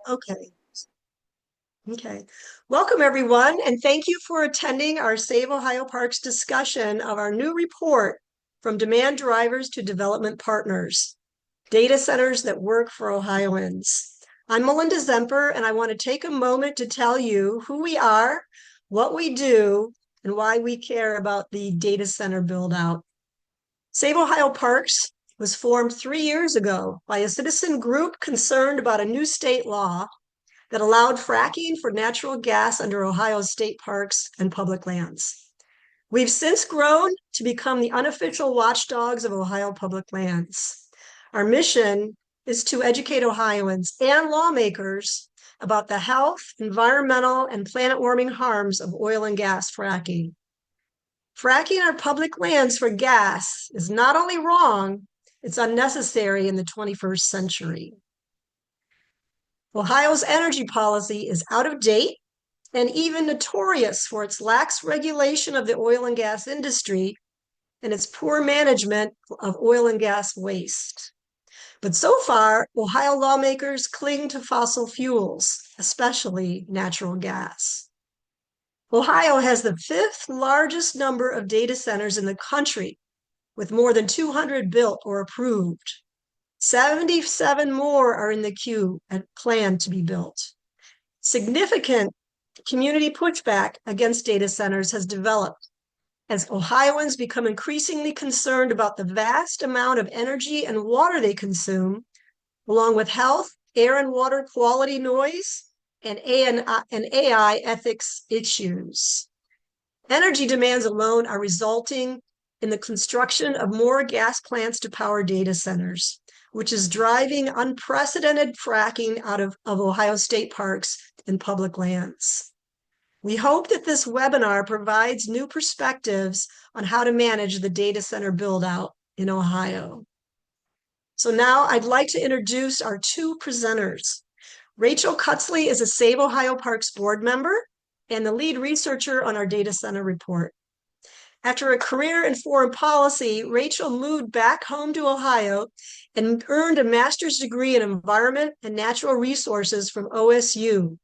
Okay. Okay. Welcome, everyone, and thank you for attending our Save Ohio Parks discussion of our new report, From Demand Drivers to Development Partners, Data Centers That Work for Ohioans. I'm Melinda Zemper, and I want to take a moment to tell you who we are, what we do, and why we care about the data center build out. Save Ohio Parks was formed 3 years ago by a citizen group concerned about a new state law that allowed fracking for natural gas under Ohio's state parks and public lands. We've since grown to become the unofficial watchdogs of Ohio public lands. Our mission is to educate Ohioans and lawmakers about the health, environmental, and planet warming harms of oil and gas fracking. Fracking our public lands for gas is not only wrong, it's unnecessary in the 21st century. Ohio's energy policy is out of date and even notorious for its lax regulation of the oil and gas industry and its poor management of oil and gas waste. But so far, Ohio lawmakers cling to fossil fuels, especially natural gas. Ohio has the fifth largest number of data centers in the country, with more than 200 built or approved. 77 more are in the queue and planned to be built. Significant community pushback against data centers has developed as Ohioans become increasingly concerned about the vast amount of energy and water they consume, along with health, air and water quality noise, and AI ethics issues. Energy demands alone are resulting in the construction of more gas plants to power data centers, which is driving unprecedented fracking out of Ohio state parks and public lands. We hope that this webinar provides new perspectives on how to manage the data center build out in Ohio. So now I'd like to introduce our two presenters. Rachel Cutzley is a Save Ohio Parks board member and the lead researcher on our data center report. After a career in foreign policy, Rachel moved back home to Ohio and earned a master's degree in environment and natural resources from OSU.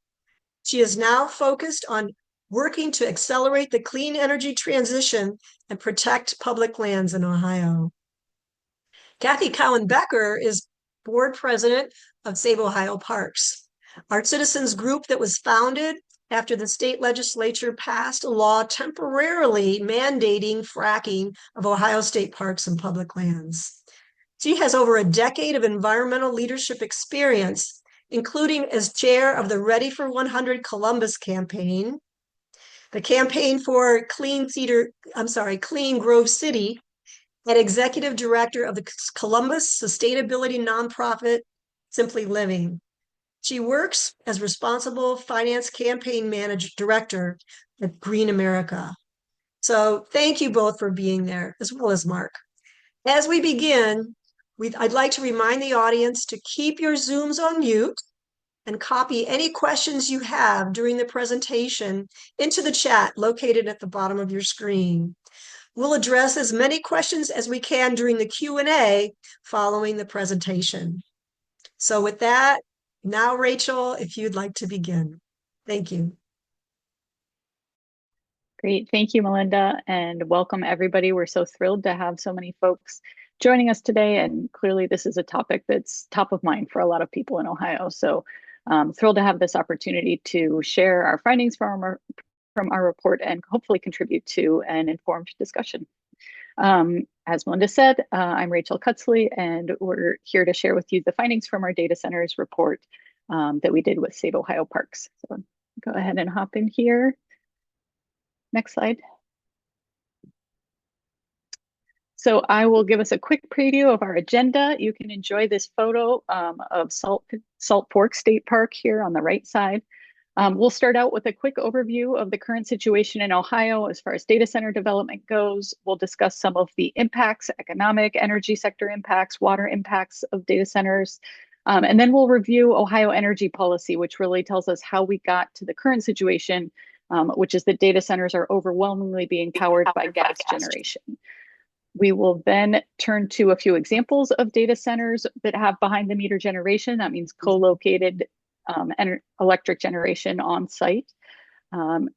She is now focused on working to accelerate the clean energy transition and protect public lands in Ohio. Kathy Cowan-Becker is board president of Save Ohio Parks, our citizens group that was founded after the state legislature passed a law temporarily mandating fracking of Ohio state parks and public lands. She has over a decade of environmental leadership experience, including as chair of the Ready for 100 Columbus campaign, the campaign for Clean Grove City, and executive director of the Columbus sustainability nonprofit Simply Living. She works as responsible finance campaign manager director at Green America. So thank you both for being there, as well as Mark. As we begin, I'd like to remind the audience to keep your Zooms on mute and copy any questions you have during the presentation into the chat located at the bottom of your screen. We'll address as many questions as we can during the Q&A following the presentation. So with that, now, Rachel, if you'd like to begin. Thank you. Great. Thank you, Melinda, and welcome everybody. We're so thrilled to have so many folks joining us today. And clearly this is a topic that's top of mind for a lot of people in Ohio. So thrilled to have this opportunity to share our findings from our report and hopefully contribute to an informed discussion. As Melinda said, I'm Rachel Cutzley, and we're here to share with you the findings from our data centers report that we did with Save Ohio Parks. So go ahead and hop in here. Next slide. So I will give us a quick preview of our agenda. You can enjoy this photo of Salt Fork State Park here on the right side. We'll start out with a quick overview of the current situation in Ohio as far as data center development goes. We'll discuss some of the impacts, economic, energy sector impacts, water impacts of data centers. And then we'll review Ohio energy policy, which really tells us how we got to the current situation, which is that data centers are overwhelmingly being powered by gas generation. We will then turn to a few examples of data centers that have behind the meter generation. That means co-located electric generation on site.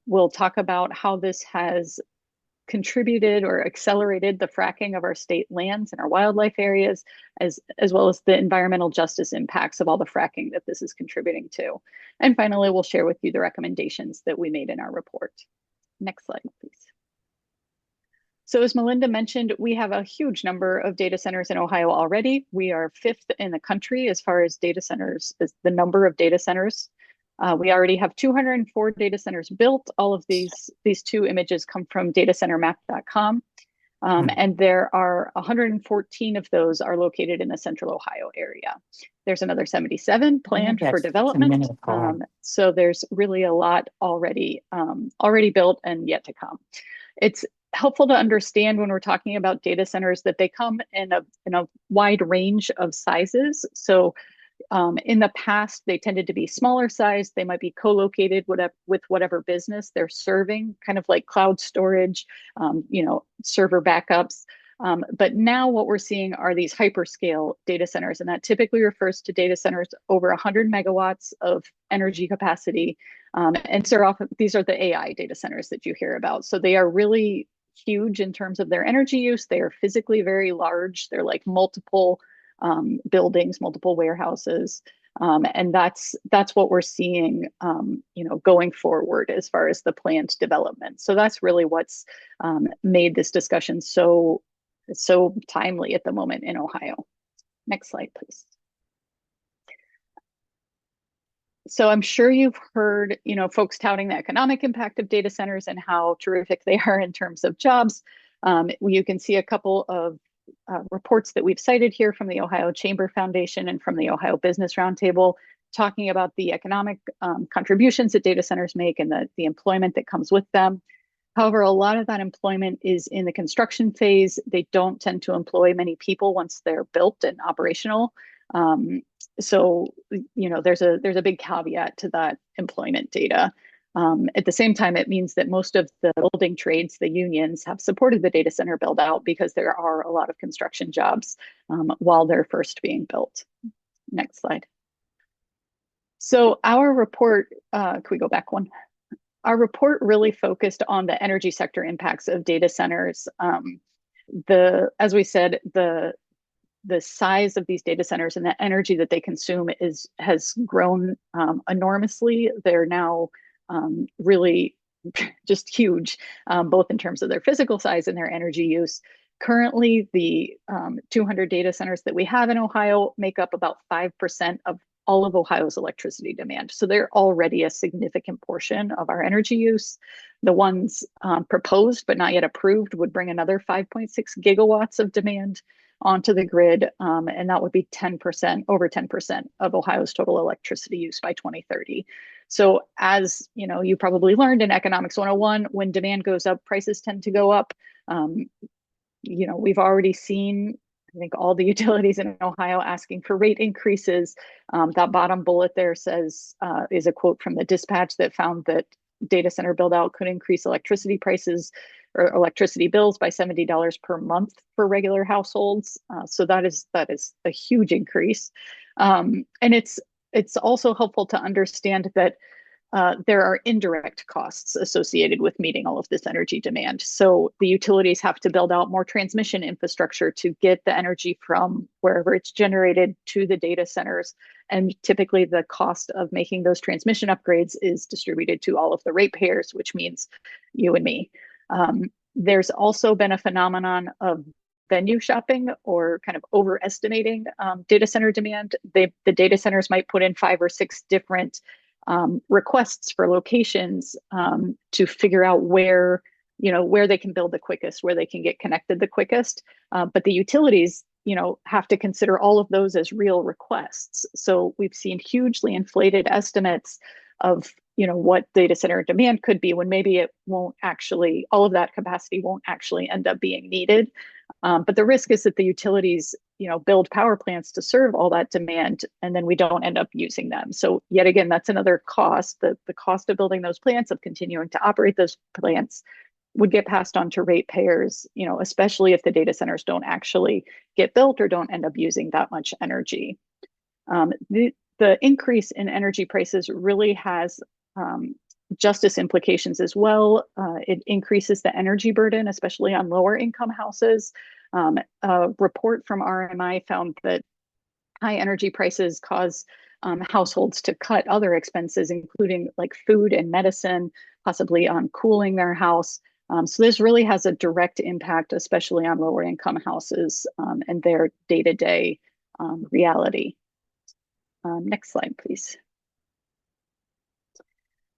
We'll talk about how this has contributed or accelerated the fracking of our state lands and our wildlife areas, as well as the environmental justice impacts of all the fracking that this is contributing to. And finally, we'll share with you the recommendations that we made in our report. Next slide, please. So as Melinda mentioned, we have a huge number of data centers in Ohio already. We are 5th in the country as far as data centers, as the number of data centers. We already have 204 data centers built. All of these two images come from datacentermap.com. And there are 114 of those are located in the central Ohio area. There's another 77 planned for development. So there's really a lot already built and yet to come. It's helpful to understand when we're talking about data centers that they come in a wide range of sizes. So in the past, they tended to be smaller size. They might be co-located with whatever business they're serving, kind of like cloud storage, server backups. But now what we're seeing are these hyperscale data centers, and that typically refers to data centers over 100 megawatts of energy capacity. And so these are the AI data centers that you hear about. So they are really huge in terms of their energy use. They are physically very large. They're like multiple buildings, multiple warehouses. And that's what we're seeing, going forward as far as the planned development. So that's really what's made this discussion so timely at the moment in Ohio. Next slide, please. So I'm sure you've heard, folks touting the economic impact of data centers and how terrific they are in terms of jobs. You can see a couple of reports that we've cited here from the Ohio Chamber Foundation and from the Ohio Business Roundtable, talking about the economic contributions that data centers make and the employment that comes with them. However, a lot of that employment is in the construction phase. They don't tend to employ many people once they're built and operational. So, there's a big caveat to that employment data. At the same time, it means that most of the building trades, the unions, have supported the data center build out because there are a lot of construction jobs while they're first being built. Next slide. So our report, can we go back one? Our report really focused on the energy sector impacts of data centers. As we said, the size of these data centers and the energy that they consume has grown enormously. They're now really just huge, both in terms of their physical size and their energy use. Currently, the 200 data centers that we have in Ohio make up about 5% of all of Ohio's electricity demand. So they're already a significant portion of our energy use. The ones proposed but not yet approved would bring another 5.6 gigawatts of demand onto the grid, and that would be over 10% of Ohio's total electricity use by 2030. So as you probably learned in Economics 101, when demand goes up, prices tend to go up. We've already seen, I think, all the utilities in Ohio asking for rate increases. That bottom bullet there says, is a quote from the dispatch that found that data center build out could increase electricity prices or electricity bills by $70 per month for regular households. So that is a huge increase. And it's also helpful to understand that there are indirect costs associated with meeting all of this energy demand. So the utilities have to build out more transmission infrastructure to get the energy from wherever it's generated to the data centers. And typically the cost of making those transmission upgrades is distributed to all of the ratepayers, which means you and me. There's also been a phenomenon of venue shopping or kind of overestimating data center demand. The data centers might put in 5 or 6 different requests for locations to figure out where they can build the quickest, where they can get connected the quickest. But the utilities, have to consider all of those as real requests. So we've seen hugely inflated estimates of, what data center demand could be when maybe it won't actually, all of that capacity won't actually end up being needed. But the risk is that the utilities, build power plants to serve all that demand, and then we don't end up using them. So yet again, that's another cost. The cost of building those plants, of continuing to operate those plants, would get passed on to ratepayers, especially if the data centers don't actually get built or don't end up using that much energy. The the increase in energy prices really has justice implications as well. It increases the energy burden, especially on lower income houses. A report from RMI found that high energy prices cause households to cut other expenses, including like food and medicine, possibly on cooling their house. So this really has a direct impact, especially on lower income houses and their day-to-day reality. Next slide, please.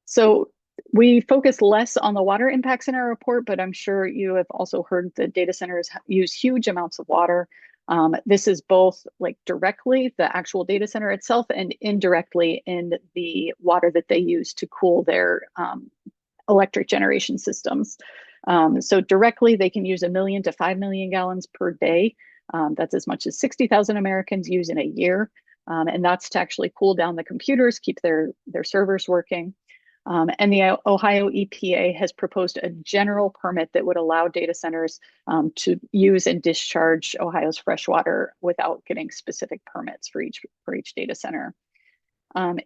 So we focus less on the water impacts in our report, but I'm sure you have also heard that data centers use huge amounts of water. This is both like directly the actual data center itself and indirectly in the water that they use to cool their electric generation systems. So directly, they can use 1 million to 5 million gallons per day. That's as much as 60,000 Americans use in a year. And that's to actually cool down the computers, keep their servers working. And the Ohio EPA has proposed a general permit that would allow data centers to use and discharge Ohio's fresh water without getting specific permits for each data center.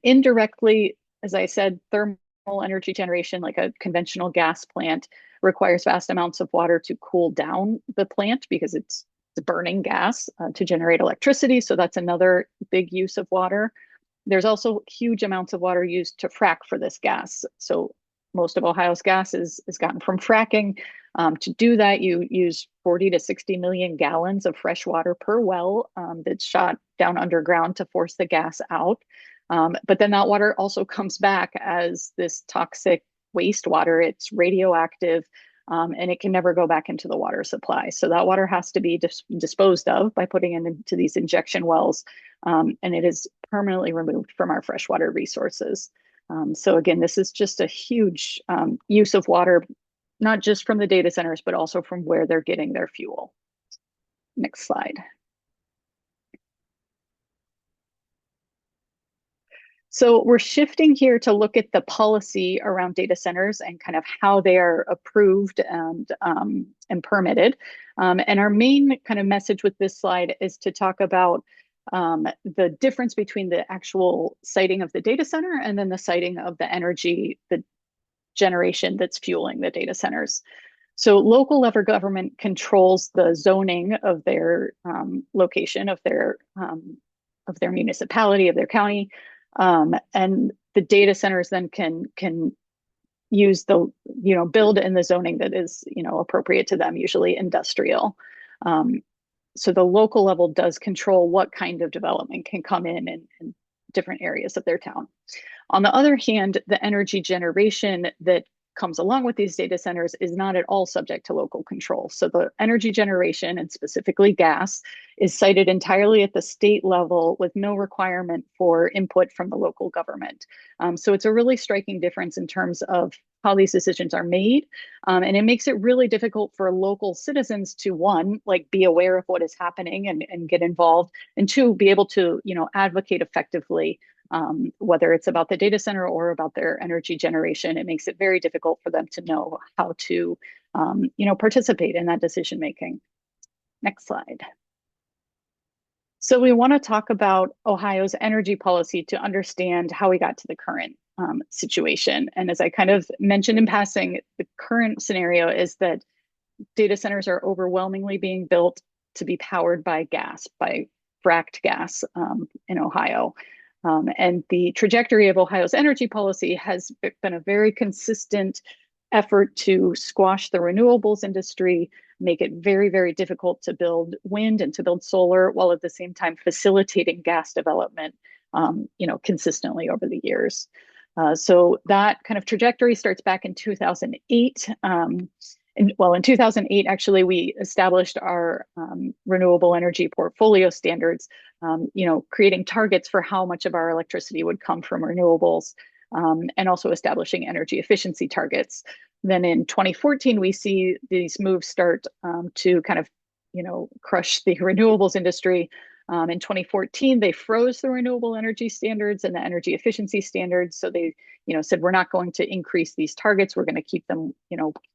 Indirectly, as I said, thermal energy generation, like a conventional gas plant, requires vast amounts of water to cool down the plant because it's burning gas to generate electricity. So that's another big use of water. There's also huge amounts of water used to frack for this gas. So most of Ohio's gas is gotten from fracking. To do that, you use 40 to 60 million gallons of fresh water per well that's shot down underground to force the gas out. But then that water also comes back as this toxic wastewater. It's radioactive, and it can never go back into the water supply. So that water has to be disposed of by putting it into these injection wells, and it is permanently removed from our freshwater resources. So again, this is just a huge use of water, not just from the data centers, but also from where they're getting their fuel. Next slide. So we're shifting here to look at the policy around data centers and kind of how they are approved and permitted. And our main kind of message with this slide is to talk about the difference between the actual siting of the data center and then the siting of the energy, the generation that's fueling the data centers. So local level government controls the zoning of their location, of their municipality, of their county. And the data centers then can use the, build in the zoning that is, appropriate to them, usually industrial. So the local level does control what kind of development can come in different areas of their town. On the other hand, the energy generation that comes along with these data centers is not at all subject to local control. So the energy generation, and specifically gas, is sited entirely at the state level with no requirement for input from the local government. So it's a really striking difference in terms of how these decisions are made. And it makes it really difficult for local citizens to, one, like be aware of what is happening and get involved, and two, be able to, advocate effectively. Whether it's about the data center or about their energy generation, it makes it very difficult for them to know how to, participate in that decision making. Next slide. So we want to talk about Ohio's energy policy to understand how we got to the current situation. And as I kind of mentioned in passing, the current scenario is that data centers are overwhelmingly being built to be powered by gas, by fracked gas in Ohio. And the trajectory of Ohio's energy policy has been a very consistent effort to squash the renewables industry, make it very, very difficult to build wind and to build solar, while at the same time facilitating gas development, consistently over the years. So that kind of trajectory starts back in 2008. In 2008, actually, we established our renewable energy portfolio standards, creating targets for how much of our electricity would come from renewables, and also establishing energy efficiency targets. Then in 2014, we see these moves start to kind of, crush the renewables industry. In 2014, they froze the renewable energy standards and the energy efficiency standards. So they, said, we're not going to increase these targets. We're going to keep them,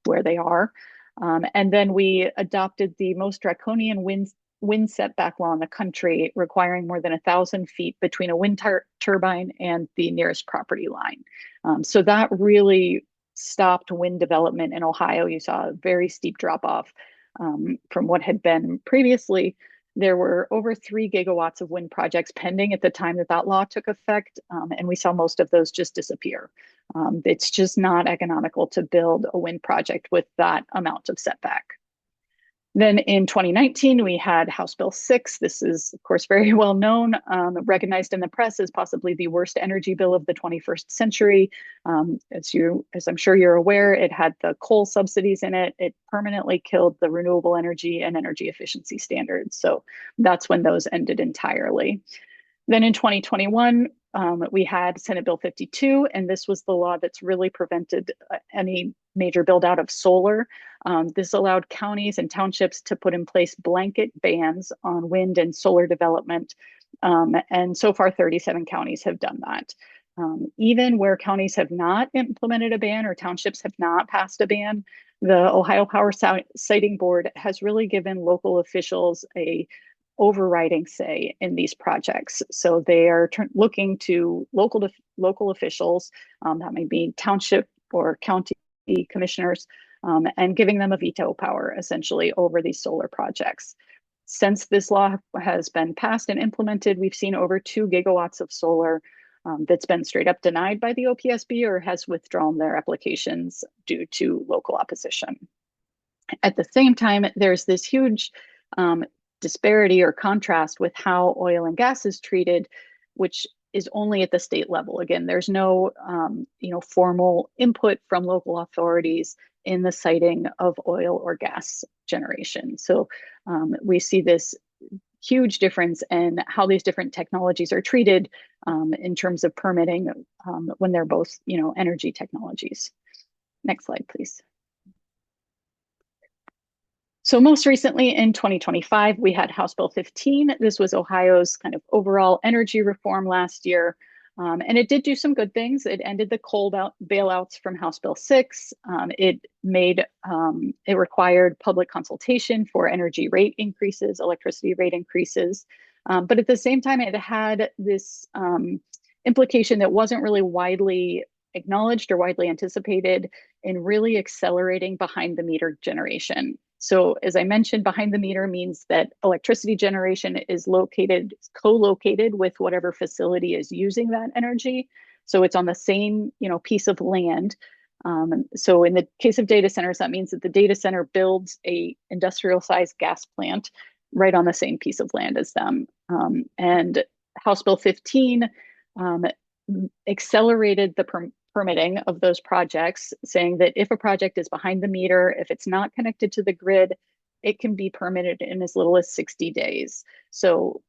where they are. And then we adopted the most draconian wind wind setback law in the country, requiring more than 1,000 feet between a wind turbine and the nearest property line. So that really stopped wind development in Ohio. You saw a very steep drop off from what had been previously. There were over 3 gigawatts of wind projects pending at the time that that law took effect, and we saw most of those just disappear. It's just not economical to build a wind project with that amount of setback. Then in 2019, we had House Bill 6. This is, of course, very well known, recognized in the press as possibly the worst energy bill of the 21st century. As I'm sure you're aware, it had the coal subsidies in it. It permanently killed the renewable energy and energy efficiency standards. So that's when those ended entirely. Then in 2021, we had Senate Bill 52, and this was the law that's really prevented any major build out of solar. This allowed counties and townships to put in place blanket bans on wind and solar development. And so far, 37 counties have done that. Even where counties have not implemented a ban or townships have not passed a ban, the Ohio Power Siting Board has really given local officials a overriding say in these projects. So they are looking to local officials, that may be township or county commissioners, and giving them a veto power essentially over these solar projects. Since this law has been passed and implemented, we've seen over 2 gigawatts of solar that's been straight up denied by the OPSB or has withdrawn their applications due to local opposition. At the same time, there's this huge disparity or contrast with how oil and gas is treated, which is only at the state level. Again, there's no formal input from local authorities in the siting of oil or gas generation. So we see this huge difference in how these different technologies are treated in terms of permitting when they're both energy technologies. Next slide, please. So most recently in 2025, we had House Bill 15. This was Ohio's kind of overall energy reform last year. And it did do some good things. It ended the coal bailouts from House Bill 6. It required public consultation for energy rate increases, electricity rate increases. But at the same time, it had this implication that wasn't really widely acknowledged or widely anticipated in really accelerating behind the meter generation. So as I mentioned, behind the meter means that electricity generation is co-located with whatever facility is using that energy. So it's on the same, piece of land. So in the case of data centers, that means that the data center builds a industrial sized gas plant right on the same piece of land as them. And House Bill 15 accelerated the permitting of those projects, saying that if a project is behind the meter, if it's not connected to the grid, it can be permitted in as little as 60 days. So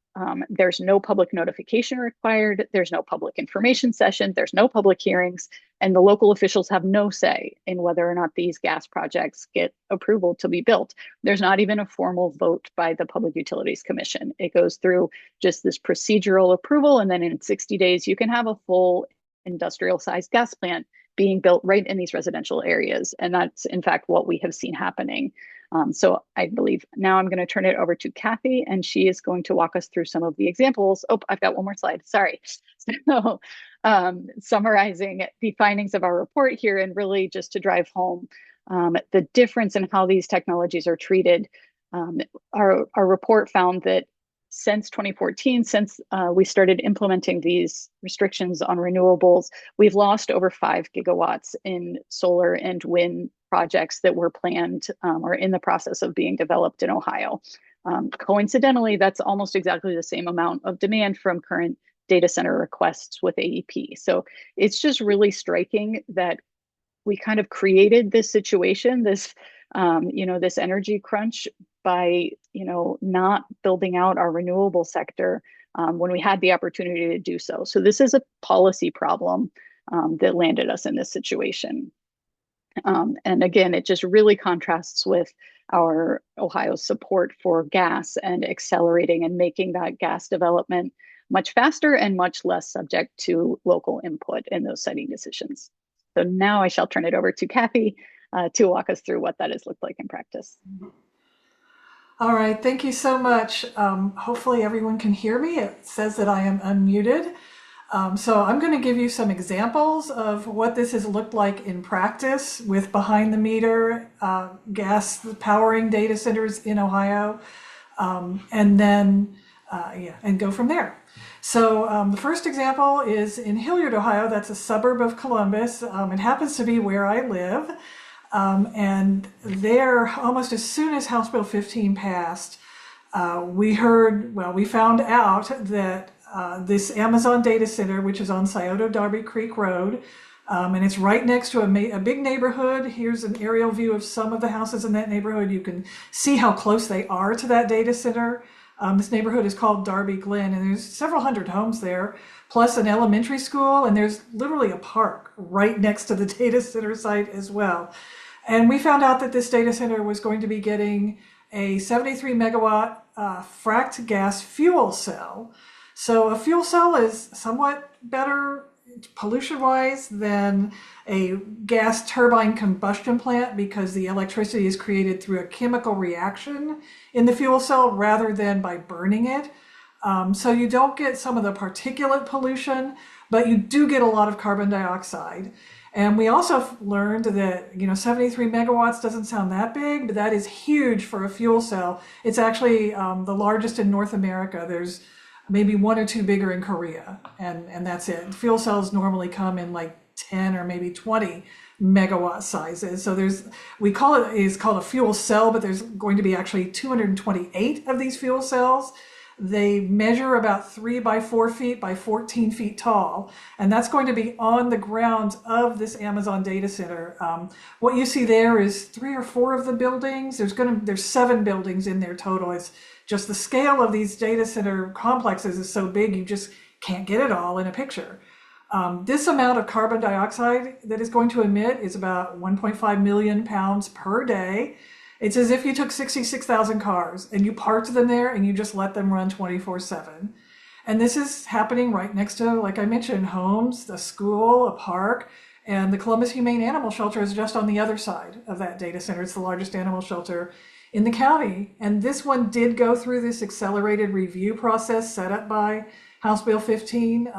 there's no public notification required, there's no public information session, there's no public hearings, and the local officials have no say in whether or not these gas projects get approval to be built. There's not even a formal vote by the Public Utilities Commission. It goes through just this procedural approval, and then in 60 days, you can have a full industrial sized gas plant being built right in these residential areas. And that's in fact what we have seen happening. So I believe now I'm going to turn it over to Kathy, and she is going to walk us through some of the examples. Oh, I've got one more slide. Sorry. So summarizing the findings of our report here, and really just to drive home the difference in how these technologies are treated. Our report found that since 2014, since we started implementing these restrictions on renewables, we've lost over 5 gigawatts in solar and wind projects that were planned or in the process of being developed in Ohio. Coincidentally, that's almost exactly the same amount of demand from current data center requests with AEP. So it's just really striking that we kind of created this situation, this energy crunch by not building out our renewable sector when we had the opportunity to do so. So this is a policy problem that landed us in this situation. And again, it just really contrasts with our Ohio's support for gas and accelerating and making that gas development much faster and much less subject to local input in those siting decisions. So now I shall turn it over to Kathy to walk us through what that has looked like in practice. All right, thank you so much. Hopefully everyone can hear me. It says that I am unmuted. So I'm going to give you some examples of what this has looked like in practice with behind the meter gas powering data centers in Ohio, and then and go from there. So the first example is in Hilliard, Ohio. That's a suburb of Columbus. It happens to be where I live. And there, almost as soon as House Bill 15 passed, we found out that this Amazon data center, which is on Scioto Darby Creek Road, and it's right next to a big neighborhood. Here's an aerial view of some of the houses in that neighborhood. You can see how close they are to that data center. This neighborhood is called Darby Glen, and there's several hundred homes there, plus an elementary school, and there's literally a park right next to the data center site as well. And we found out that this data center was going to be getting a 73 megawatt fracked gas fuel cell. So a fuel cell is somewhat better pollution-wise than a gas turbine combustion plant because the electricity is created through a chemical reaction in the fuel cell rather than by burning it. So you don't get some of the particulate pollution, but you do get a lot of carbon dioxide. And we also learned that, 73 megawatts doesn't sound that big, but that is huge for a fuel cell. It's actually the largest in North America. There's maybe one or two bigger in Korea, and that's it. Fuel cells normally come in like 10 or maybe 20 megawatt sizes. So it's called a fuel cell, but there's going to be actually 228 of these fuel cells. They measure about 3 by 4 feet by 14 feet tall, and that's going to be on the grounds of this Amazon data center. What you see there is 3 or 4 of the buildings. There's 7 buildings in there total. It's just the scale of these data center complexes is so big you just can't get it all in a picture. This amount of carbon dioxide that is going to emit is about 1.5 million pounds per day. It's as if you took 66,000 cars and you parked them there and you just let them run 24/7. And this is happening right next to, like I mentioned, homes, a school, a park, and the Columbus Humane Animal Shelter is just on the other side of that data center. It's the largest animal shelter in the county. And this one did go through this accelerated review process set up by House Bill 15.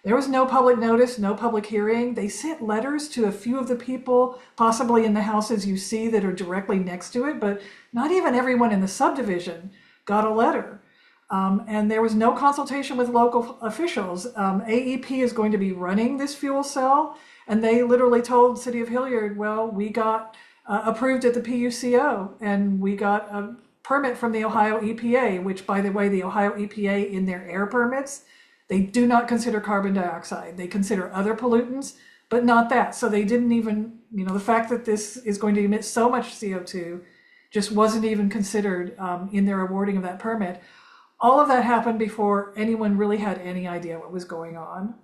There was no public notice, no public hearing. They sent letters to a few of the people, possibly in the houses you see that are directly next to it, but not even everyone in the subdivision got a letter. And there was no consultation with local officials. AEP is going to be running this fuel cell, and they literally told the city of Hilliard, well, we got approved at the PUCO, and we got a permit from the Ohio EPA, which, by the way, the Ohio EPA in their air permits, they do not consider carbon dioxide. They consider other pollutants, but not that. So they didn't even, the fact that this is going to emit so much CO2 just wasn't even considered in their awarding of that permit. All of that happened before anyone really had any idea what was going on.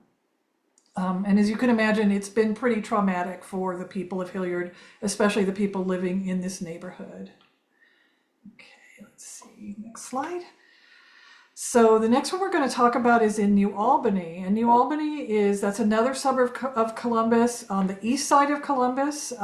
And as you can imagine, it's been pretty traumatic for the people of Hilliard, especially the people living in this neighborhood. Okay, let's see, next slide. So the next one we're going to talk about is in New Albany. And New Albany that's another suburb of Columbus on the east side of Columbus.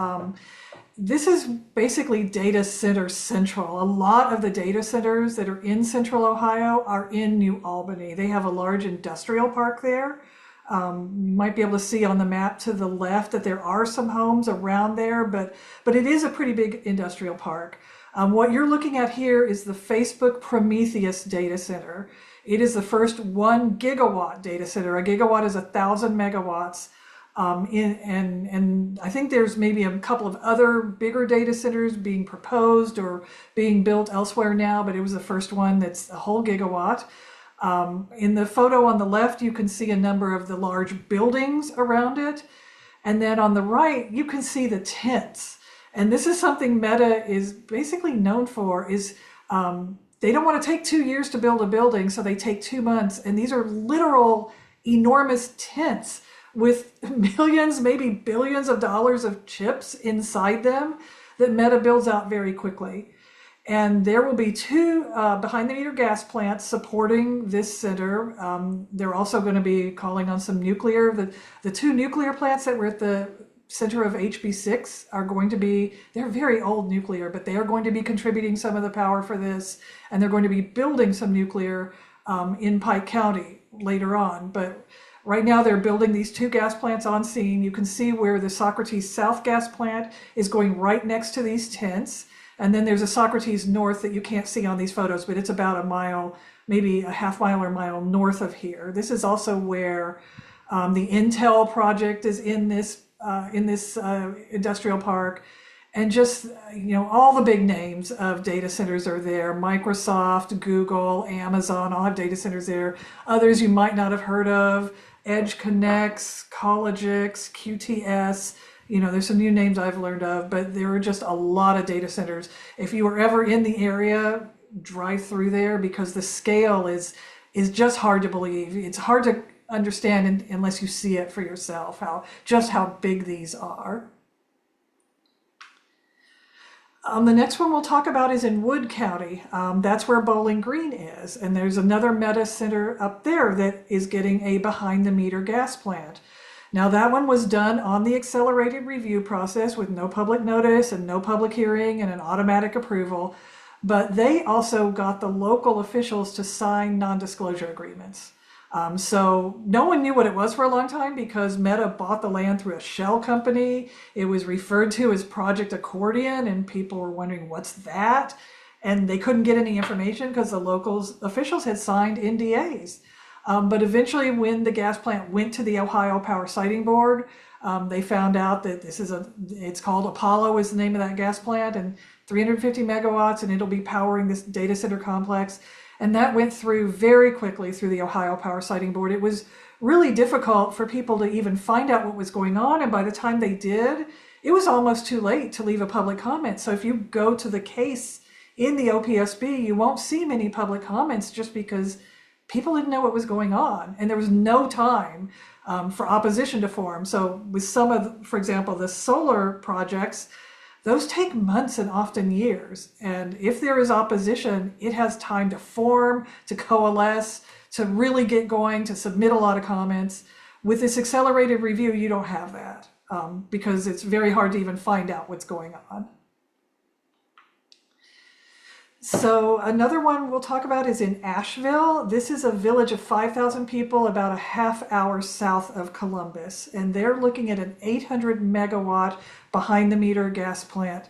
This is basically data center central. A lot of the data centers that are in central Ohio are in New Albany. They have a large industrial park there. You might be able to see on the map to the left that there are some homes around there, but it is a pretty big industrial park. What you're looking at here is the Facebook Prometheus data center. It is the first 1 gigawatt data center. A gigawatt is 1,000 megawatts. And I think there's maybe a couple of other bigger data centers being proposed or being built elsewhere now, but it was the first one that's a whole gigawatt. In the photo on the left, you can see a number of the large buildings around it. And then on the right, you can see the tents. And this is something Meta is basically known for, is they don't want to take 2 years to build a building, so they take 2 months. And these are literal enormous tents with millions, maybe billions of dollars of chips inside them that Meta builds out very quickly. And there will be 2 behind the meter gas plants supporting this center. They're also going to be calling on some nuclear. The 2 nuclear plants that were at the center of HB6 are going to be, they're very old nuclear, but they are going to be contributing some of the power for this, and they're going to be building some nuclear in Pike County later on. But right now they're building these 2 gas plants on scene. You can see where the Socrates South gas plant is going right next to these tents. And then there's a Socrates North that you can't see on these photos, but it's about a mile, maybe a half mile or mile north of here. This is also where the Intel project is in this industrial park. And just, all the big names of data centers are there. Microsoft, Google, Amazon, all have data centers there. Others you might not have heard of, Edge Connects, Collegix, QTS. There's some new names I've learned of, but there are just a lot of data centers. If you were ever in the area, drive through there, because the scale is just hard to believe. It's hard to understand unless you see it for yourself, how big these are. The next one we'll talk about is in Wood County. That's where Bowling Green is. And there's another Meta Center up there that is getting a behind-the-meter gas plant. Now, that one was done on the accelerated review process with no public notice and no public hearing and an automatic approval. But they also got the local officials to sign non-disclosure agreements. So no one knew what it was for a long time because Meta bought the land through a shell company. It was referred to as Project Accordion, and people were wondering, what's that? And they couldn't get any information because the local officials had signed NDAs. But eventually, when the gas plant went to the Ohio Power Siting Board, they found out that it's called Apollo is the name of that gas plant, and 350 megawatts, and it'll be powering this data center complex. And that went through very quickly through the Ohio Power Siting Board. It was really difficult for people to even find out what was going on. And by the time they did, it was almost too late to leave a public comment. So if you go to the case in the OPSB, you won't see many public comments just because people didn't know what was going on. And there was no time for opposition to form. So with some of, for example, the solar projects, those take months and often years. And if there is opposition, it has time to form, to coalesce, to really get going, to submit a lot of comments. With this accelerated review, you don't have that because it's very hard to even find out what's going on. So another one we'll talk about is in Asheville. This is a village of 5,000 people about a half hour south of Columbus. And they're looking at an 800 megawatt behind the meter gas plant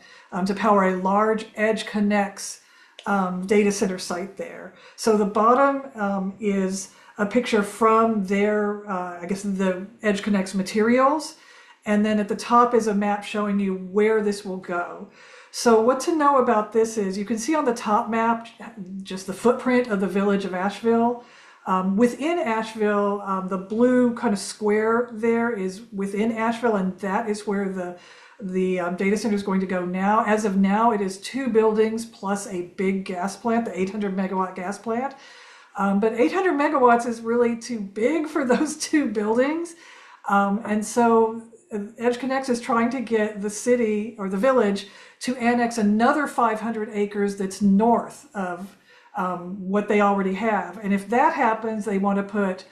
to power a large Edge Connects data center site there. So the bottom is a picture from their, the Edge Connects materials. And then at the top is a map showing you where this will go. So what to know about this is you can see on the top map just the footprint of the village of Asheville. Within Asheville, the blue kind of square there is within Asheville, and that is where the data center is going to go now. As of now, it is 2 buildings plus a big gas plant, the 800 megawatt gas plant. But 800 megawatts is really too big for those 2 buildings. And so Edge Connects is trying to get the city or the village to annex another 500 acres that's north of what they already have. And if that happens, they want to put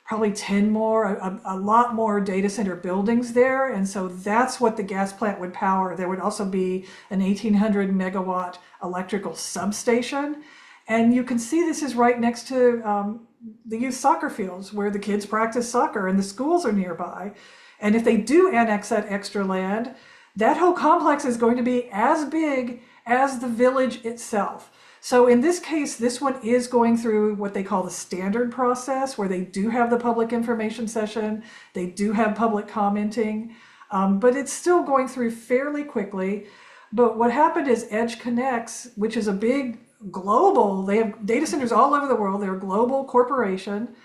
probably 10 more, a lot more data center buildings there. And so that's what the gas plant would power. There would also be an 1,800 megawatt electrical substation. And you can see this is right next to the youth soccer fields where the kids practice soccer, and the schools are nearby. And if they do annex that extra land, that whole complex is going to be as big as the village itself. So in this case, this one is going through what they call the standard process, where they do have the public information session, they do have public commenting, but it's still going through fairly quickly. But what happened is Edge Connects, which is a big global, they have data centers all over the world, they're a global corporation,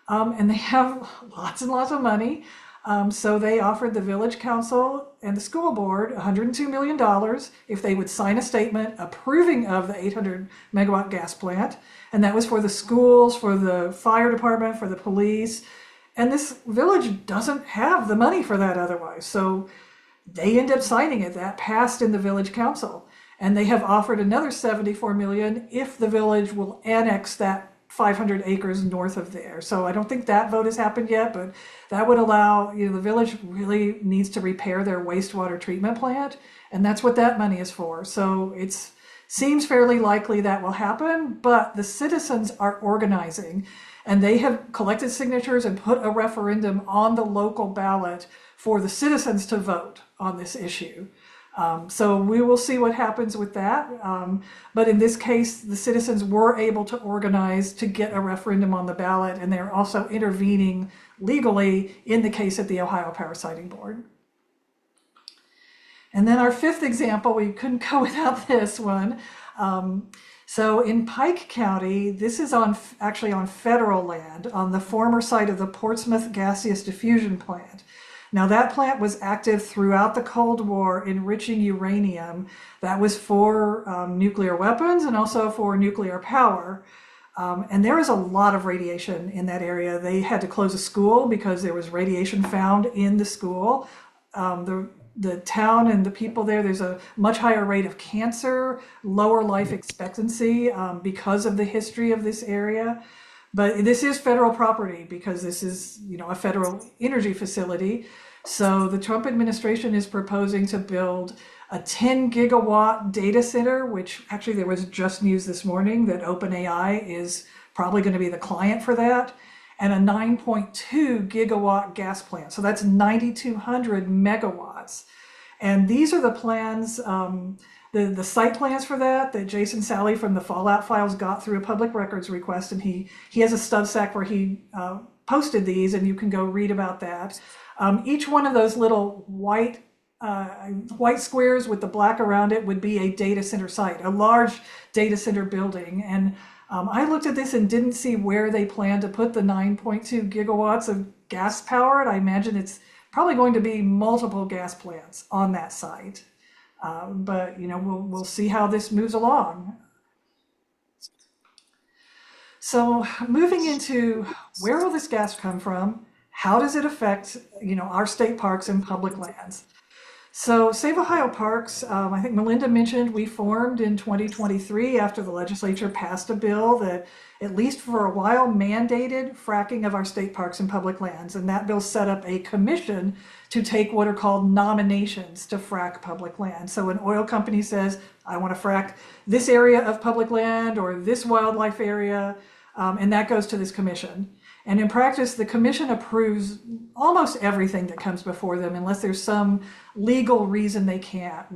and they have lots and lots of money. So they offered the village council and the school board $102 million if they would sign a statement approving of the 800 megawatt gas plant. And that was for the schools, for the fire department, for the police. And this village doesn't have the money for that otherwise. So they end up signing it. That passed in the village council. And they have offered another $74 million if the village will annex that 500 acres north of there. So I don't think that vote has happened yet, but that would allow, the village really needs to repair their wastewater treatment plant, and that's what that money is for. So it seems fairly likely that will happen, but the citizens are organizing, and they have collected signatures and put a referendum on the local ballot for the citizens to vote on this issue. So we will see what happens with that. But in this case, the citizens were able to organize to get a referendum on the ballot, and they're also intervening legally in the case at the Ohio Power Siting Board. And then our fifth example, we couldn't go without this one. So in Pike County, this is actually on federal land on the former site of the Portsmouth Gaseous Diffusion Plant. Now that plant was active throughout the Cold War, enriching uranium that was for nuclear weapons and also for nuclear power. And there is a lot of radiation in that area. They had to close a school because there was radiation found in the school. The town and the people there's a much higher rate of cancer, lower life expectancy because of the history of this area. But this is federal property because this is, a federal energy facility. So the Trump administration is proposing to build a 10 gigawatt data center, which actually there was just news this morning that OpenAI is probably going to be the client for that, and a 9.2 gigawatt gas plant. So that's 9,200 megawatts. And these are the plans, the site plans for that Jason Sally from the Fallout Files got through a public records request, and he has a Substack where he posted these, and you can go read about that. Each one of those little white squares with the black around it would be a data center site, a large data center building. And I looked at this and didn't see where they plan to put the 9.2 gigawatts of gas powered. I imagine it's probably going to be multiple gas plants on that site. But we'll see how this moves along. So moving into where will this gas come from? How does it affect, our state parks and public lands? So Save Ohio Parks, I think Melinda mentioned, we formed in 2023 after the legislature passed a bill that, at least for a while, mandated fracking of our state parks and public lands. And that bill set up a commission to take what are called nominations to frack public land. So an oil company says, I want to frack this area of public land or this wildlife area, and that goes to this commission. And in practice, the commission approves almost everything that comes before them unless there's some legal reason they can't.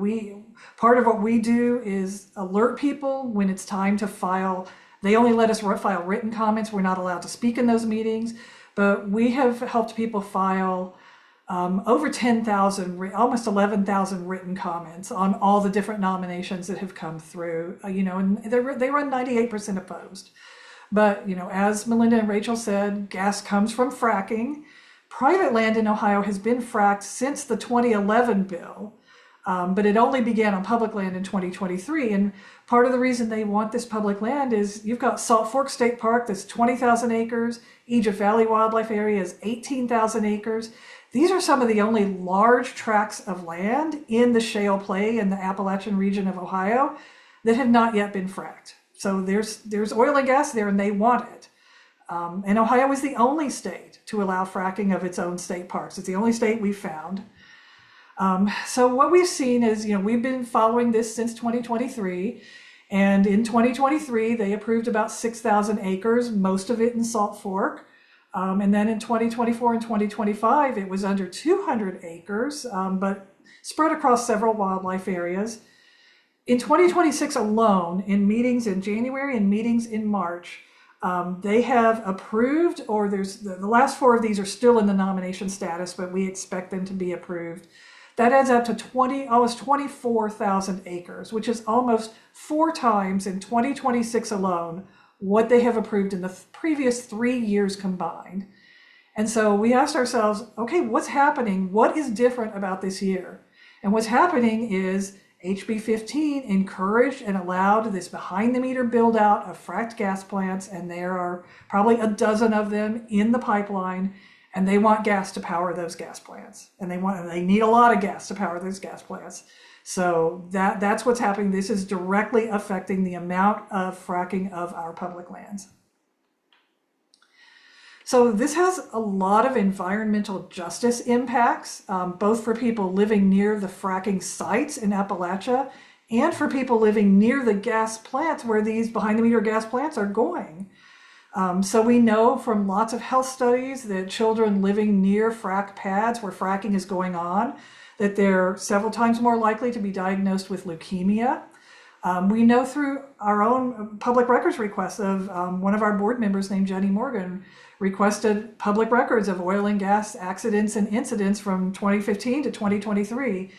Part of what we do is alert people when it's time to file. They only let us file written comments. We're not allowed to speak in those meetings, but we have helped people file over 10,000, almost 11,000 written comments on all the different nominations that have come through, and they run 98% opposed. But, as Melinda and Rachel said, gas comes from fracking. Private land in Ohio has been fracked since the 2011 bill, but it only began on public land in 2023. And part of the reason they want this public land is you've got Salt Fork State Park that's 20,000 acres. Egypt Valley Wildlife Area is 18,000 acres. These are some of the only large tracts of land in the shale play in the Appalachian region of Ohio that have not yet been fracked. So there's oil and gas there, and they want it. And Ohio is the only state to allow fracking of its own state parks. It's the only state we've found. So what we've seen is, we've been following this since 2023. And in 2023, they approved about 6,000 acres, most of it in Salt Fork. And then in 2024 and 2025, it was under 200 acres, but spread across several wildlife areas. In 2026 alone, in meetings in January and meetings in March, they have approved, or the last 4 of these are still in the nomination status, but we expect them to be approved. That adds up to almost 24,000 acres, which is almost 4 times in 2026 alone what they have approved in the previous 3 years combined. And so we asked ourselves, okay, what's happening? What is different about this year? And what's happening is HB 15 encouraged and allowed this behind the meter build out of fracked gas plants, and there are probably a dozen of them in the pipeline, and they want gas to power those gas plants, and they need a lot of gas to power those gas plants. So that's what's happening. This is directly affecting the amount of fracking of our public lands. So this has a lot of environmental justice impacts, both for people living near the fracking sites in Appalachia and for people living near the gas plants where these behind the meter gas plants are going. So we know from lots of health studies that children living near frack pads where fracking is going on, that they're several times more likely to be diagnosed with leukemia. We know through our own public records requests of one of our board members named Jenny Morgan requested public records of oil and gas accidents and incidents from 2015 to 2023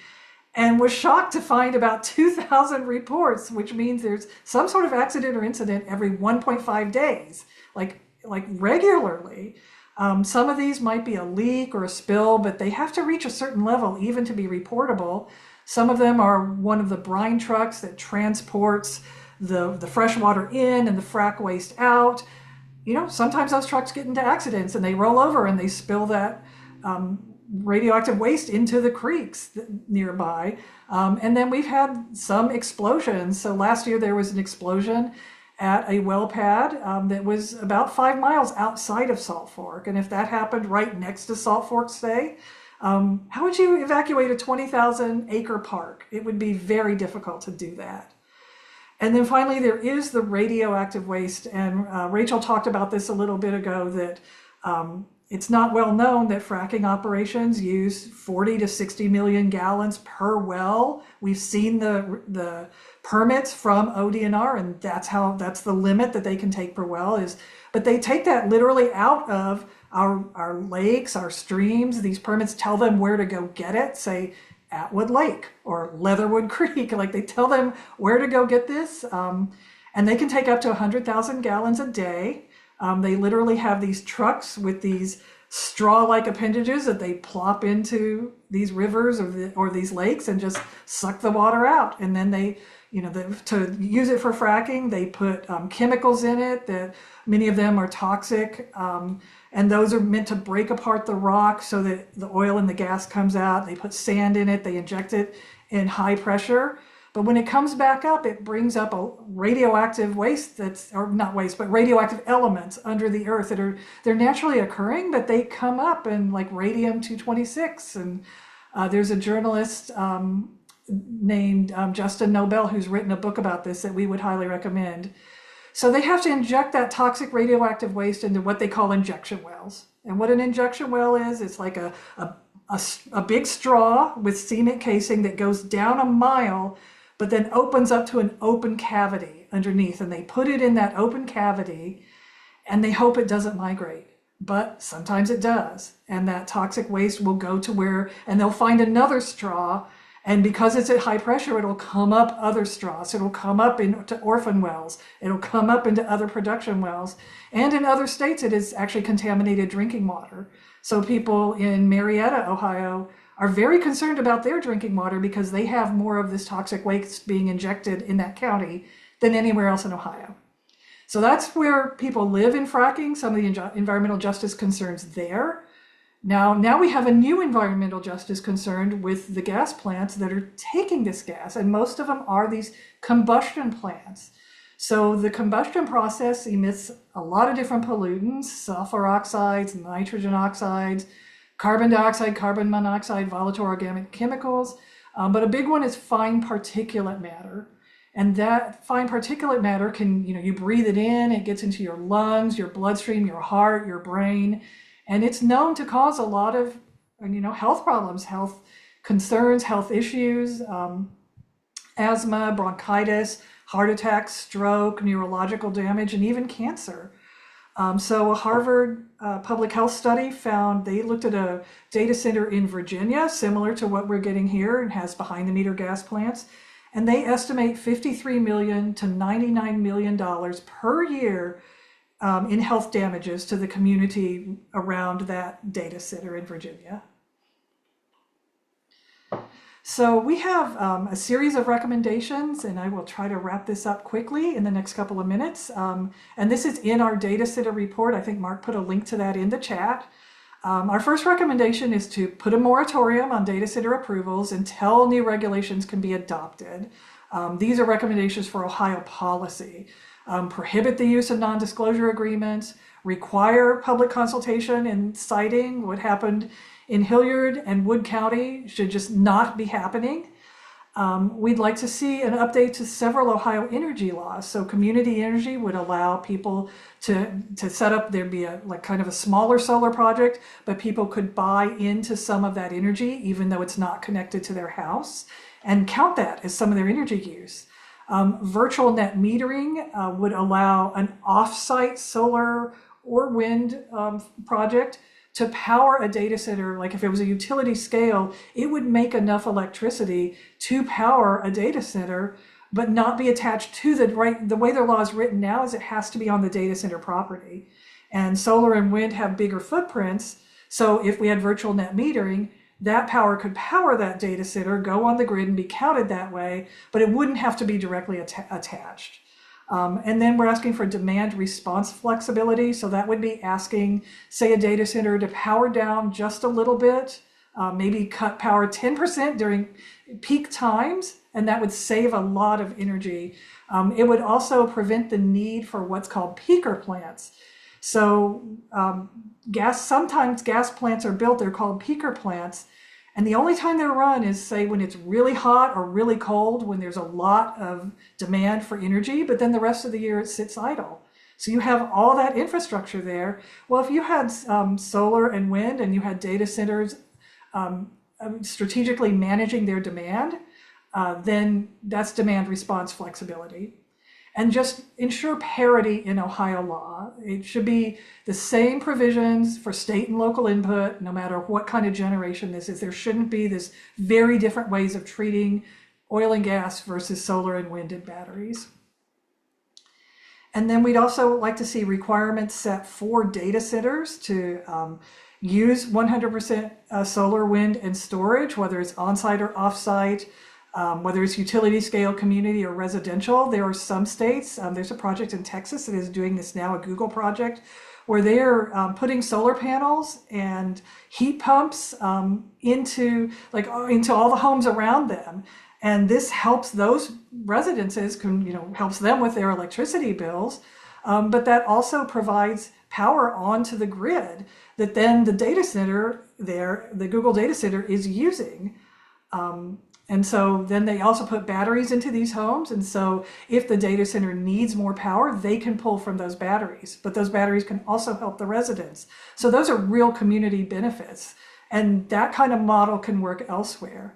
and was shocked to find about 2,000 reports, which means there's some sort of accident or incident every 1.5 days, like regularly. Some of these might be a leak or a spill, but they have to reach a certain level even to be reportable. Some of them are one of the brine trucks that transports the fresh water in and the frack waste out. You know, sometimes those trucks get into accidents and they roll over and they spill that radioactive waste into the creeks nearby. And then we've had some explosions. So last year there was an explosion at a well pad that was about 5 miles outside of Salt Fork. And if that happened right next to Salt Fork, say, how would you evacuate a 20,000 acre park? It would be very difficult to do that. And then finally, there is the radioactive waste. And Rachel talked about this a little bit ago, that it's not well known that fracking operations use 40 to 60 million gallons per well. We've seen the permits from ODNR, and that's the limit that they can take per well but they take that literally out of our lakes, our streams. These permits tell them where to go get it, say Atwood Lake or Leatherwood Creek. Like, they tell them where to go get this, and they can take up to 100,000 gallons a day. They literally have these trucks with these straw-like appendages that they plop into these rivers or these lakes and just suck the water out. And then they, to use it for fracking, they put chemicals in it that many of them are toxic. And those are meant to break apart the rock so that the oil and the gas comes out. They put sand in it, they inject it in high pressure. But when it comes back up, it brings up a radioactive waste radioactive elements under the earth they're naturally occurring, but they come up in like radium-226. And there's a journalist named Justin Nobel who's written a book about this that we would highly recommend. So they have to inject that toxic radioactive waste into what they call injection wells. And what an injection well is, it's like a big straw with cement casing that goes down a mile, but then opens up to an open cavity underneath. And they put it in that open cavity and they hope it doesn't migrate. But sometimes it does. And that toxic waste will go to and they'll find another straw. And because it's at high pressure, it'll come up other straws. It'll come up into orphan wells. It'll come up into other production wells. And in other states, it is actually contaminated drinking water. So people in Marietta, Ohio, are very concerned about their drinking water because they have more of this toxic waste being injected in that county than anywhere else in Ohio. So that's where people live in fracking, some of the environmental justice concerns there. Now we have a new environmental justice concern with the gas plants that are taking this gas, and most of them are these combustion plants. So the combustion process emits a lot of different pollutants, sulfur oxides, nitrogen oxides, carbon dioxide, carbon monoxide, volatile organic chemicals. But a big one is fine particulate matter. And that fine particulate matter you breathe it in, it gets into your lungs, your bloodstream, your heart, your brain. And it's known to cause a lot of, health problems, health concerns, health issues, asthma, bronchitis, heart attacks, stroke, neurological damage, and even cancer. So a Harvard public health study found, they looked at a data center in Virginia, similar to what we're getting here, and has behind the meter gas plants. And they estimate $53 million to $99 million per year in health damages to the community around that data center in Virginia. So we have a series of recommendations, and I will try to wrap this up quickly in the next couple of minutes. And this is in our data center report. I think Mark put a link to that in the chat. Our first recommendation is to put a moratorium on data center approvals until new regulations can be adopted. These are recommendations for Ohio policy. Prohibit the use of non-disclosure agreements, require public consultation and citing. What happened in Hilliard and Wood County should just not be happening. We'd like to see an update to several Ohio energy laws. So community energy would allow people to set up, there'd be a like kind of a smaller solar project, but people could buy into some of that energy, even though it's not connected to their house, and count that as some of their energy use. Virtual net metering would allow an off-site solar or wind project to power a data center. Like if it was a utility scale, it would make enough electricity to power a data center, but not be attached to the way their law is written now is it has to be on the data center property. And solar and wind have bigger footprints. So if we had virtual net metering, that power could power that data center, go on the grid and be counted that way, but it wouldn't have to be directly attached. And then we're asking for demand response flexibility. So that would be asking, say, a data center to power down just a little bit, maybe cut power 10% during peak times, and that would save a lot of energy. It would also prevent the need for what's called peaker plants. So sometimes gas plants are built, they're called peaker plants. And the only time they're run is, say, when it's really hot or really cold, when there's a lot of demand for energy, but then the rest of the year it sits idle. So you have all that infrastructure there. Well, if you had solar and wind and you had data centers strategically managing their demand, then that's demand response flexibility. And just ensure parity in Ohio law. It should be the same provisions for state and local input, no matter what kind of generation this is. There shouldn't be this very different ways of treating oil and gas versus solar and wind and batteries. And then we'd also like to see requirements set for data centers to use 100% solar, wind, and storage, whether it's on-site or off-site. Whether it's utility scale, community, or residential. There are some states, there's a project in Texas that is doing this now, a Google project, where they're putting solar panels and heat pumps into all the homes around them. And this helps those residences, helps them with their electricity bills, but that also provides power onto the grid that then the data center there, the Google data center, is using. And so then they also put batteries into these homes. And so if the data center needs more power, they can pull from those batteries. But those batteries can also help the residents. So those are real community benefits. And that kind of model can work elsewhere.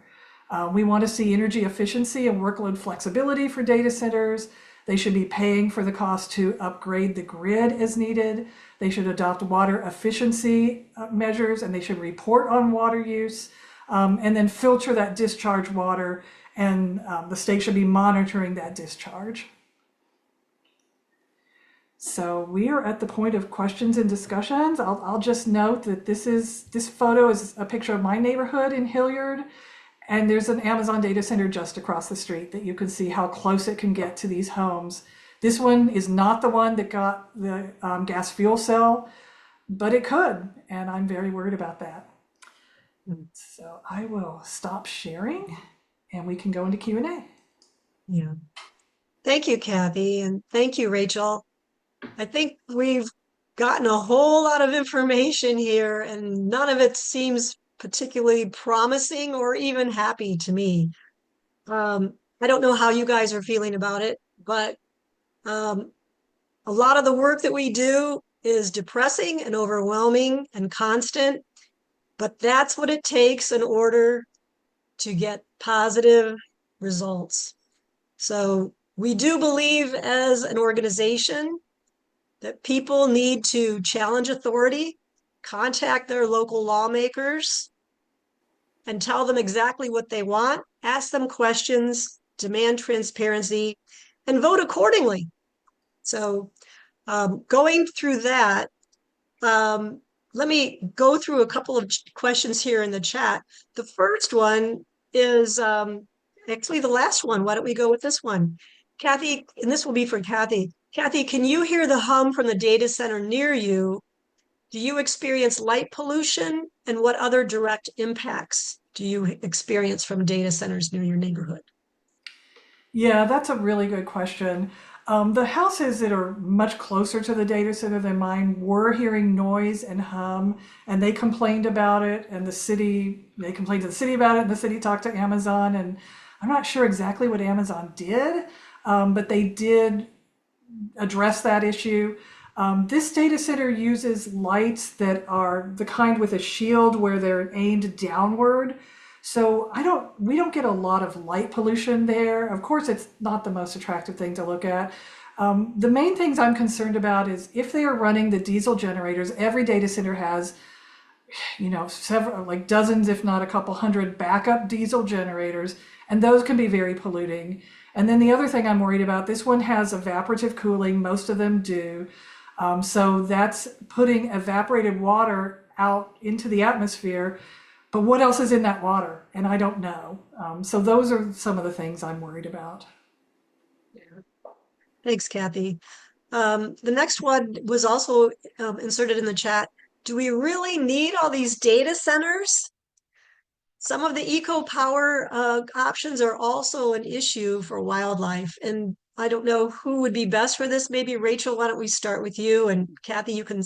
We want to see energy efficiency and workload flexibility for data centers. They should be paying for the cost to upgrade the grid as needed. They should adopt water efficiency measures, and they should report on water use. And then filter that discharge water, and the state should be monitoring that discharge. So we are at the point of questions and discussions. I'll just note that this photo is a picture of my neighborhood in Hilliard, and there's an Amazon data center just across the street that you can see how close it can get to these homes. This one is not the one that got the gas fuel cell, but it could, and I'm very worried about that. So I will stop sharing and we can go into Q&A. Yeah. Thank you, Kathy, and thank you, Rachel. I think we've gotten a whole lot of information here, and none of it seems particularly promising or even happy to me. I don't know how you guys are feeling about it, but a lot of the work that we do is depressing and overwhelming and constant. But that's what it takes in order to get positive results. So we do believe as an organization that people need to challenge authority, contact their local lawmakers, and tell them exactly what they want, ask them questions, demand transparency, and vote accordingly. So going through that, let me go through a couple of questions here in the chat. The first one is actually the last one. Why don't we go with this one? Kathy, and this will be for Kathy. Kathy, can you hear the hum from the data center near you? Do you experience light pollution? And what other direct impacts do you experience from data centers near your neighborhood? Yeah, that's a really good question. The houses that are much closer to the data center than mine were hearing noise and hum, and they complained about it, and they complained to the city about it, and the city talked to Amazon, and I'm not sure exactly what Amazon did, but they did address that issue. This data center uses lights that are the kind with a shield where they're aimed downward. So we don't get a lot of light pollution there. Of course, it's not the most attractive thing to look at. The main things I'm concerned about is if they are running the diesel generators, every data center has, several, like dozens, if not a couple hundred backup diesel generators, and those can be very polluting. And then the other thing I'm worried about, this one has evaporative cooling, most of them do. So that's putting evaporated water out into the atmosphere. But what else is in that water? And I don't know. So those are some of the things I'm worried about. Thanks, Kathy. The next one was also inserted in the chat. Do we really need all these data centers? Some of the eco power options are also an issue for wildlife. And I don't know who would be best for this. Maybe Rachel, why don't we start with you? And Kathy, you can,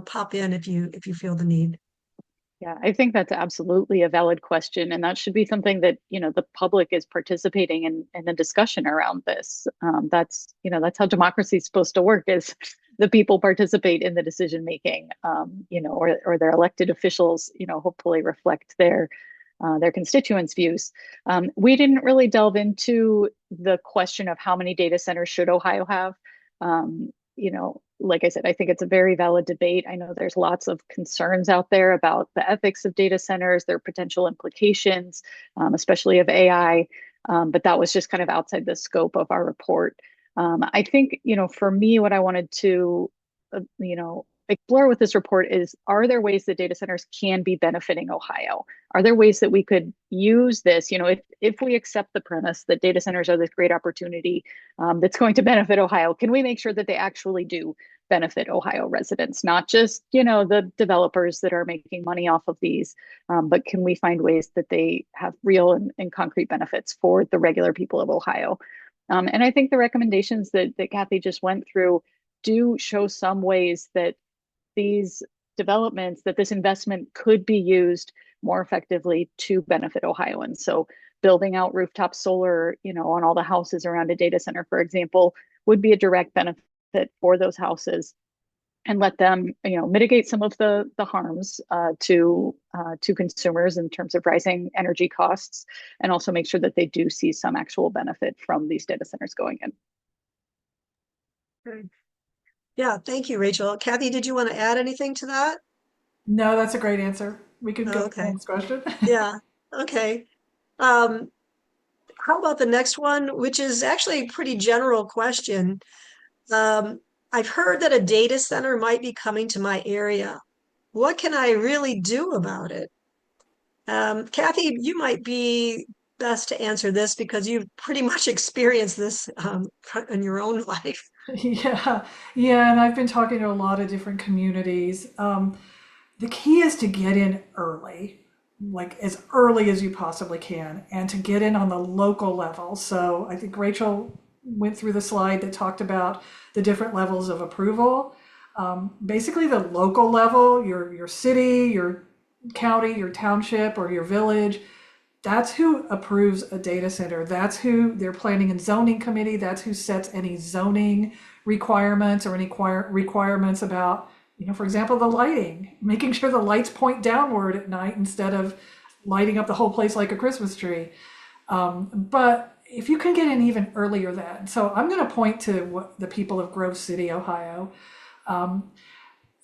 pop in if you feel the need. Yeah, I think that's absolutely a valid question, and that should be something that the public is participating in the discussion around this. That's how democracy is supposed to work: is the people participate in the decision making, or their elected officials, hopefully reflect their constituents' views. We didn't really delve into the question of how many data centers should Ohio have. Like I said, I think it's a very valid debate. I know there's lots of concerns out there about the ethics of data centers, their potential implications, especially of AI. But that was just kind of outside the scope of our report. I think, for me, what I wanted to, explore with this report is, are there ways that data centers can be benefiting Ohio? Are there ways that we could use this? If we accept the premise that data centers are this great opportunity that's going to benefit Ohio, can we make sure that they actually do benefit Ohio residents, not just, the developers that are making money off of these, but can we find ways that they have real and concrete benefits for the regular people of Ohio? And I think the recommendations that Kathy just went through do show some ways that these developments, that this investment could be used more effectively to benefit Ohioans. So building out rooftop solar, on all the houses around a data center, for example, would be a direct benefit for those houses, and let them, mitigate some of the harms to consumers in terms of rising energy costs, and also make sure that they do see some actual benefit from these data centers going in. Okay. Yeah, thank you, Rachel. Kathy, did you want to add anything to that? No, that's a great answer. We can go to the Okay. next question. Yeah. Okay. How about the next one, which is actually a pretty general question. I've heard that a data center might be coming to my area. What can I really do about it? Kathy, you might be best to answer this because you've pretty much experienced this in your own life. Yeah, yeah, and I've been talking to a lot of different communities. The key is to get in early, like as early as you possibly can, and to get in on the local level. So I think Rachel went through the slide that talked about the different levels of approval. Basically, the local level, your city, your county, your township, or your village, that's who approves a data center. That's who their planning and zoning committee, that's who sets any zoning requirements or any requirements about, for example, the lighting, making sure the lights point downward at night instead of lighting up the whole place like a Christmas tree. But if you can get in even earlier then, so I'm going to point to what the people of Grove City, Ohio.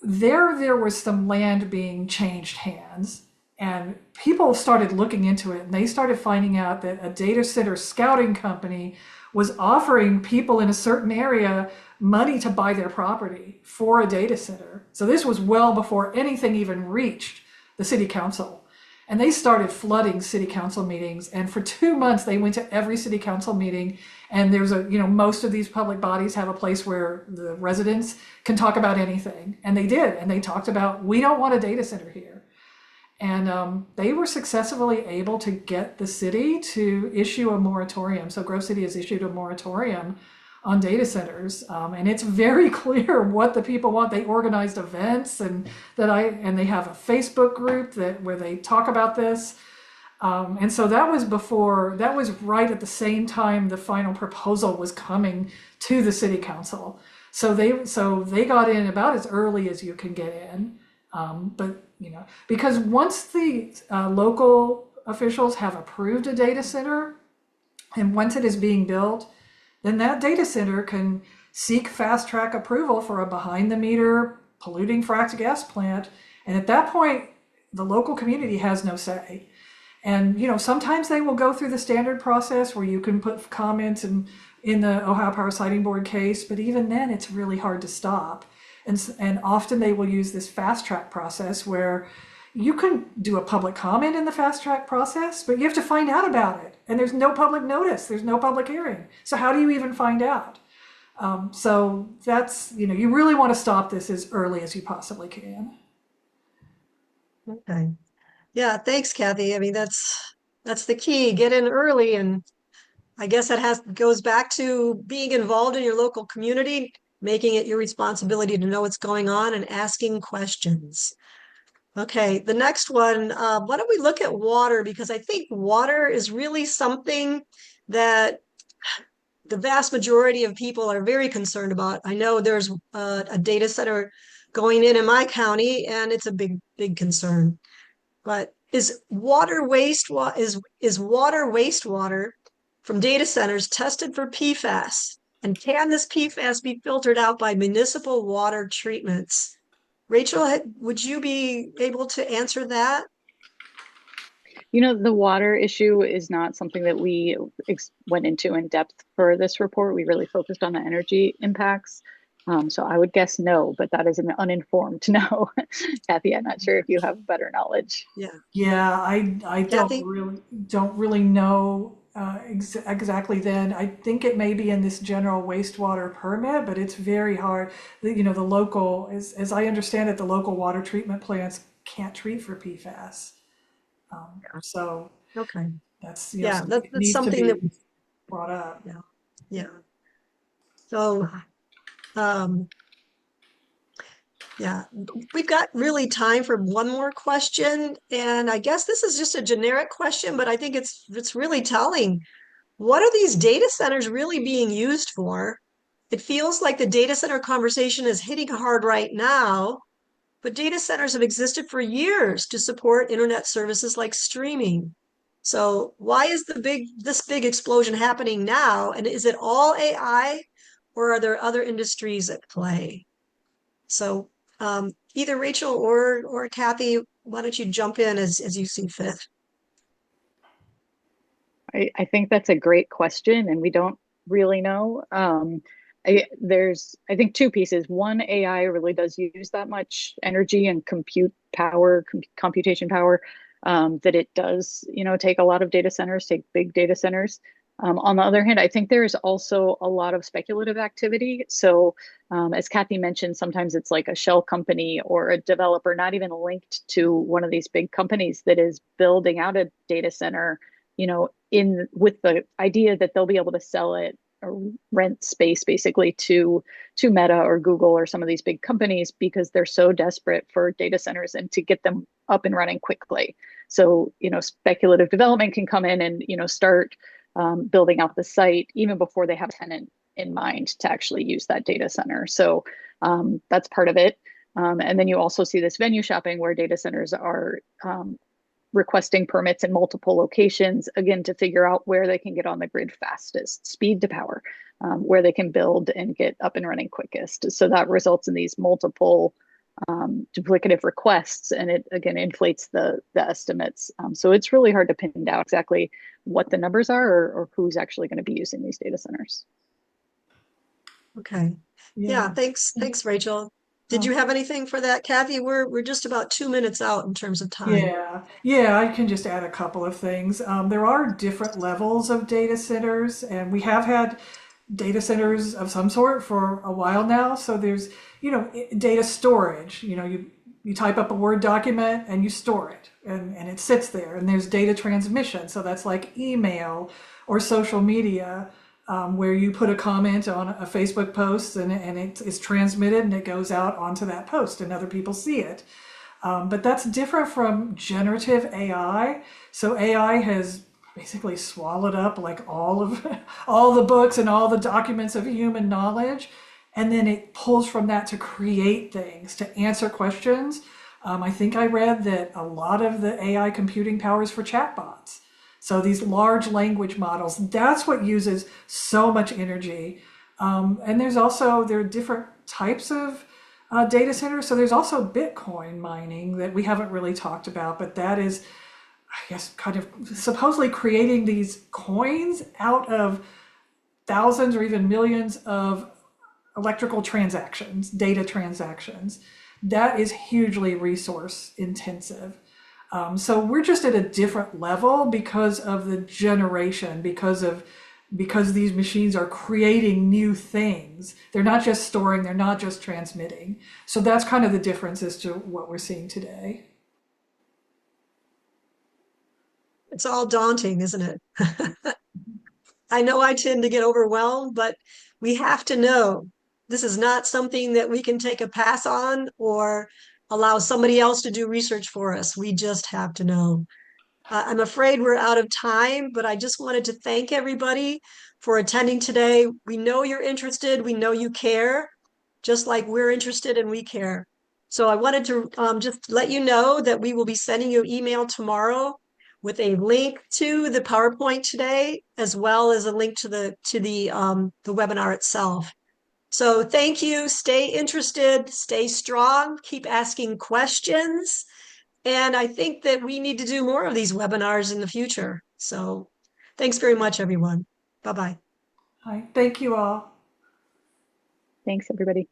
There was some land being changed hands, and people started looking into it, and they started finding out that a data center scouting company was offering people in a certain area money to buy their property for a data center. So this was well before anything even reached the city council. And they started flooding city council meetings. And for 2 months, they went to every city council meeting. And there's most of these public bodies have a place where the residents can talk about anything. And they did. And they talked about, we don't want a data center here. And they were successfully able to get the city to issue a moratorium. So Grove City has issued a moratorium on data centers, and it's very clear what the people want. They organized events, and they have a Facebook group where they talk about this. And so that was right at the same time the final proposal was coming to the city council. So they got in about as early as you can get in. But because once the local officials have approved a data center, and once it is being built, then that data center can seek fast track approval for a behind the meter polluting fracked gas plant. And at that point, the local community has no say. And sometimes they will go through the standard process where you can put comments in the Ohio Power Siting Board case, but even then it's really hard to stop. And often they will use this fast track process where you can do a public comment in the fast track process, but you have to find out about it. And there's no public notice, there's no public hearing. So how do you even find out? So that's, you really want to stop this as early as you possibly can. Okay. Yeah, thanks, Kathy. I mean, that's the key. Get in early, and I guess that goes back to being involved in your local community, making it your responsibility to know what's going on and asking questions. Okay, the next one, why don't we look at water? Because I think water is really something that the vast majority of people are very concerned about. I know there's a data center going in my county, and it's a big concern. But is water wastewater from data centers tested for PFAS? And can this PFAS be filtered out by municipal water treatments? Rachel, would you be able to answer that? The water issue is not something that we went into in depth for this report. We really focused on the energy impacts. So I would guess no, but that is an uninformed no. Kathy, I'm not sure if you have better knowledge. Yeah, I Kathy? don't really know exactly. Then I think it may be in this general wastewater permit, but it's very hard. The local, as I understand it, the local water treatment plants can't treat for PFAS. So Okay. that's Yeah, something that that's needs to something be that, brought up. yeah. So, um, yeah, we've got really time for one more question. And I guess this is just a generic question, but I think it's really telling. What are these data centers really being used for? It feels like the data center conversation is hitting hard right now, but data centers have existed for years to support internet services like streaming. So why is this big explosion happening now? And is it all AI, or are there other industries at play? So either Rachel or Kathy, why don't you jump in as you see fit? I think that's a great question, and we don't really know. There's, I think, two pieces. One, AI really does use that much energy and computation power, that it does, take a lot of data centers, take big data centers. On the other hand, I think there is also a lot of speculative activity. So, as Kathy mentioned, sometimes it's like a shell company or a developer, not even linked to one of these big companies, that is building out a data center, in with the idea that they'll be able to sell it or rent space basically to Meta or Google or some of these big companies, because they're so desperate for data centers and to get them up and running quickly. So, speculative development can come in and, start building out the site even before they have a tenant in mind to actually use that data center. So that's part of it. And then you also see this venue shopping where data centers are requesting permits in multiple locations, again, to figure out where they can get on the grid fastest, speed to power, where they can build and get up and running quickest. So that results in these multiple duplicative requests, and it again inflates the estimates. So it's really hard to pin down exactly what the numbers are, or who's actually going to be using these data centers. Okay. Yeah, thanks, Rachel. Did you have anything for that, Kathy? We're just about 2 minutes out in terms of time. Yeah, I can just add a couple of things. There are different levels of data centers, and we have had data centers of some sort for a while now. So there's, data storage. You type up a Word document and you store it, and it sits there. And there's data transmission. So that's like email or social media. where you put a comment on a Facebook post and it is transmitted and it goes out onto that post and other people see it. But that's different from generative AI. So AI has basically swallowed up like all of all the books and all the documents of human knowledge, and then it pulls from that to create things, to answer questions. I think I read that a lot of the AI computing power is for chatbots. So these large language models, that's what uses so much energy. And there are different types of data centers. So there's also Bitcoin mining that we haven't really talked about, but that is, I guess, kind of supposedly creating these coins out of thousands or even millions of electrical transactions, data transactions. That is hugely resource intensive. So we're just at a different level because of the generation, because these machines are creating new things. They're not just storing, they're not just transmitting. So that's kind of the difference as to what we're seeing today. It's all daunting, isn't it? I know I tend to get overwhelmed, but we have to know this is not something that we can take a pass on or allow somebody else to do research for us. We just have to know. I'm afraid we're out of time, but I just wanted to thank everybody for attending today. We know you're interested. We know you care, just like we're interested and we care. So I wanted to just let you know that we will be sending you an email tomorrow with a link to the PowerPoint today, as well as a link to the webinar itself. So thank you. Stay interested, stay strong, keep asking questions. And I think that we need to do more of these webinars in the future. So thanks very much, everyone. Bye-bye. Hi, thank you all. Thanks, everybody.